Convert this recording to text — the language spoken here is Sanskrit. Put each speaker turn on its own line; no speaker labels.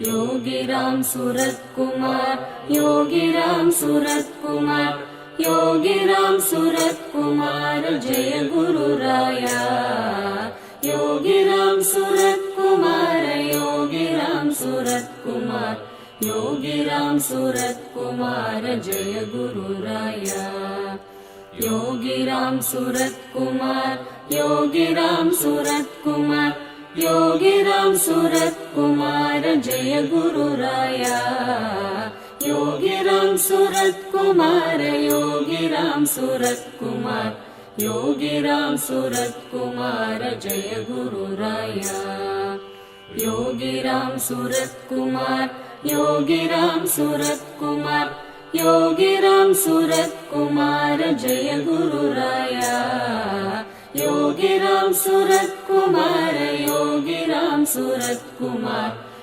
योगीराम सूरत कुमार, योगीराम सूरत कुमार, योगीराम सूरत कुमार जय गुरु राया। योगीराम सूरत कुमार, योगीराम सूरत कुमार, योगीराम सूरत कुमार जय गुरु राया। योगीराम सूरत कुमार, योगीराम सूरत कुमार, योगीराम सूरत कुमार जय गुरु राया। योगीराम सूरत कुमार, योगीराम सूरत कुमार, योगीराम सूरत कुमार जय गुरु राया। योगीराम सूरत कुमार, योगीराम सूरत कुमार, योगीराम सूरत कुमार जय गुरु राया। योगीराम सूरत कुमार, योगीराम सूरत कुमार,